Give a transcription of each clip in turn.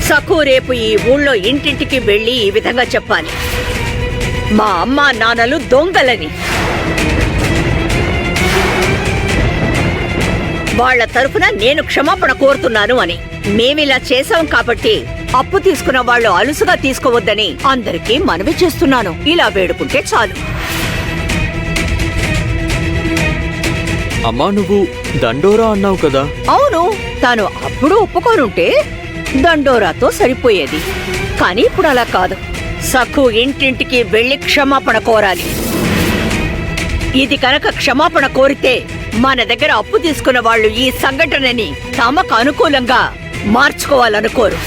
సఖు రేపు ఈ ఊళ్ళో ఇంటింటికి వెళ్లి ఈ విధంగా చెప్పాలి, మా అమ్మా నాన్నలు దొంగలని. వాళ్ల తరఫున నేను క్షమాపణ కోరుతున్నాను అని. మేమిలా చేశాం కాబట్టి అప్పు తీసుకున్న వాళ్ళు అలుసుగా తీసుకోవద్దని అందరికీ మనవి చేస్తున్నాను. ఇలా వేడుకుంటే చాలు. అమ్మా, నువ్వు దండోరా అన్నావు కదా? అవును, తాను అప్పుడు ఒప్పుకోనుంటే దండోరాతో సరిపోయేది. కానీ ఇప్పుడు అలా కాదు. సఖు ఇంటింటికి వెళ్లి క్షమాపణ కోరాలి. ఇది కనుక క్షమాపణ కోరితే మన దగ్గర అప్పు తీసుకున్న వాళ్ళు ఈ సంఘటనని తమకు అనుకూలంగా మార్చుకోవాలనుకోరు.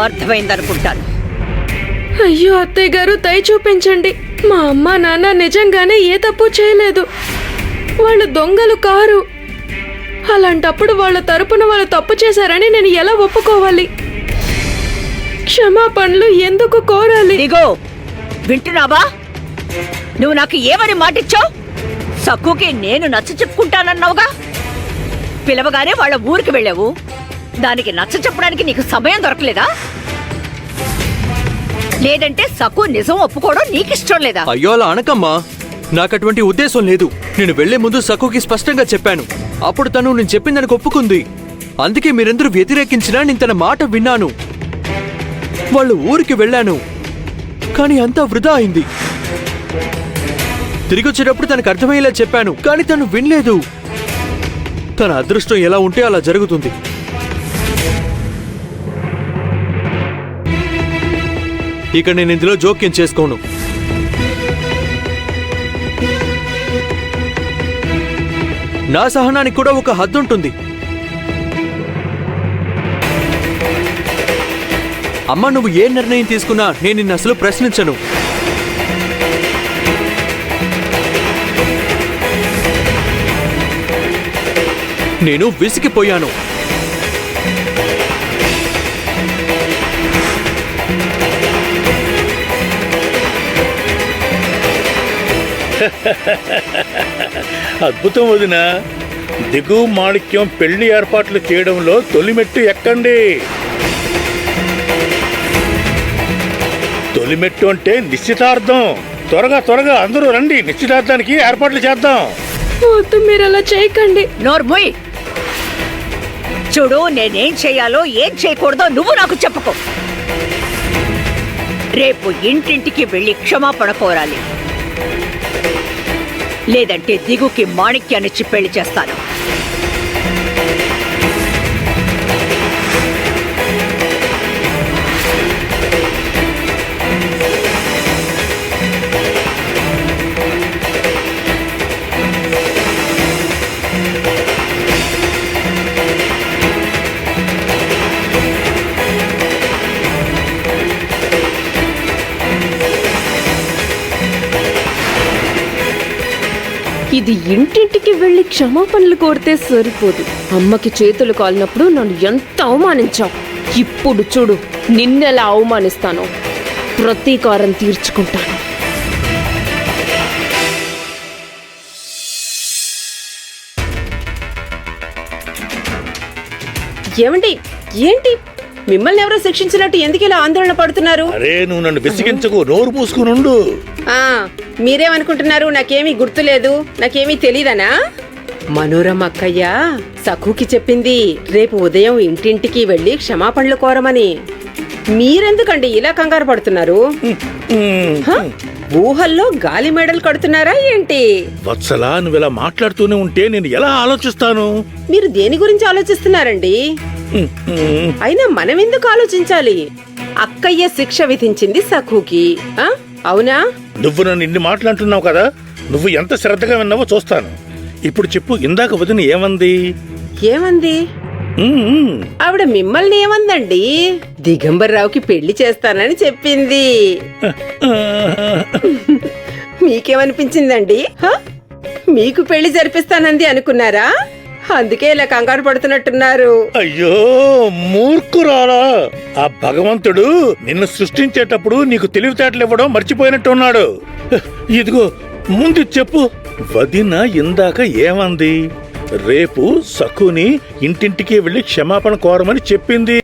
అర్థమైందనుకుంటాను. అయ్యో అత్తయ్య గారు, దయ చూపించండి. మా అమ్మ నాన్న నిజంగానే ఏ తప్పు చేయలేదు. వాళ్ళు దొంగలు కారు. అలాంటప్పుడు వాళ్ళ తరపున వాళ్ళు తప్పు చేశారని నేను ఎలా ఒప్పుకోవాలి? క్షమాపణలు ఎందుకు కోరాలి? దిగో, వింటున్నావా? నువ్వు నాకు ఏమని మాటిచ్చావు? సక్కుకి నేను నచ్చ చెప్పుకుంటానన్నావుగా. పిలవగానే వాళ్ళ ఊరికి వెళ్ళావు. దానికి నచ్చ చెప్పడానికి నీకు సమయం దొరకలేదా? లేదంటే సక్కు నిజం ఒప్పుకోవడం నీకిష్టం లేదా? అయ్యో, అలా అనకమ్మా. నాకటువంటి ఉద్దేశం లేదు. నేను వెళ్లే ముందు సక్కుకి స్పష్టంగా చెప్పాను. అప్పుడు తను నేను చెప్పిందానికి ఒప్పుకుంది. అందుకే మీరందరూ వ్యతిరేకించినా నేను తన మాట విన్నాను. వాళ్ళు ఊరికి వెళ్ళాను, కానీ అంతా వృధా అయింది. తిరిగొచ్చేటప్పుడు తనకు అర్థమయ్యేలా చెప్పాను, కానీ తను వినలేదు. తన అదృష్టం ఎలా ఉంటే అలా జరుగుతుంది. ఇక నేను ఇందులో జోక్యం చేసుకోను. నా సహనానికి కూడా ఒక హద్దు ఉంటుంది. అమ్మ, నువ్వు ఏ నిర్ణయం తీసుకున్నా నేను నిన్ను అసలు ప్రశ్నించను. నేను విసిగిపోయాను. అద్భుతం వదినా. దిగు మాణిక్యం పెళ్లి ఏర్పాట్లు చేయడంలో తొలిమెట్టు ఎక్కండి. తొలిమెట్టు అంటే నిశ్చితార్థం. త్వరగా త్వరగా అందరూ రండి, నిశ్చితార్థానికి ఏర్పాట్లు చేద్దాం. వద్దు, మీరు అలా చేయకండి. నోర్ముయ్. చూడు, నేనేం చేయాలో ఏం చేయకూడదో నువ్వు నాకు చెప్పుకో. రేపు ఇంటింటికి వెళ్లి క్షమాపణ కోరాలి. లేదంటే దిగుకి మాణిక్యాన్నిచ్చి పెళ్లి చేస్తాను. ఇది ఇంటింటికి వెళ్లి క్షమాపణలు కోరితే సరిపోదు. అమ్మకి చేతులు కాలినప్పుడు నన్ను ఎంత అవమానించావు. ఇప్పుడు చూడు, నిన్నెలా అవమానిస్తానో. ప్రతీకారం తీర్చుకుంటాను. ఏమండి, ఏంటి మిమ్మల్ని ఎవరో శిక్షించినట్టు ఎందుకు ఇలా ఆందోళన పడుతున్నారు? అరే, నువ్వు నన్ను విసిగించకు, నోరు పూసుకునుండు. మీరేమనుకుంటున్నారు? నాకేమీ గుర్తులేదు, నాకేమీ తెలీదనా? మనోరమ అక్కయ్య సఖుకి చెప్పింది రేపు ఉదయం ఇంటింటికి వెళ్లి క్షమాపణలు కోరమని. మీరెందుకండి ఇలా కంగారు పడుతున్నారు? ఊహల్లో గాలి మేడలు కడుతున్నారా ఏంటి? వత్సలా, నువ్వు ఇలా మాట్లాడుతూనే ఉంటే నేను ఎలా ఆలోచిస్తాను? మీరు దేని గురించి ఆలోచిస్తున్నారండి? అయినా మనం ఎందుకు ఆలోచించాలి? అక్కయ్య శిక్ష విధించింది సఖుకి, అవునా? నువ్వు నన్ను ఇన్ని మాట్లాడుతున్నావు కదా, నువ్వు ఎంత శ్రద్ధగా విన్నావో చూస్తాను. ఇప్పుడు చెప్పు, ఇందాక వదిన ఏమంది? ఏమంది? ఆవిడ మిమ్మల్ని ఏమందండి? దిగంబర్రావుకి పెళ్లి చేస్తానని చెప్పింది. మీకేమనిపించిందండి? మీకు పెళ్లి జరిపిస్తానంది అనుకున్నారా? అందుకే ఇలా కంగారు పడుతున్నట్టున్నారు. అయ్యో మూర్ఖురాలా, ఆ భగవంతుడు నిన్ను సృష్టించేటప్పుడు నీకు తెలివితేటలు ఇవ్వడం మర్చిపోయినట్టున్నాడు. ఇదిగో ముందు చెప్పు, వదిన ఇందాక ఏమంది? రేపు సఖుని ఇంటింటికి వెళ్ళి క్షమాపణ కోరమని చెప్పింది.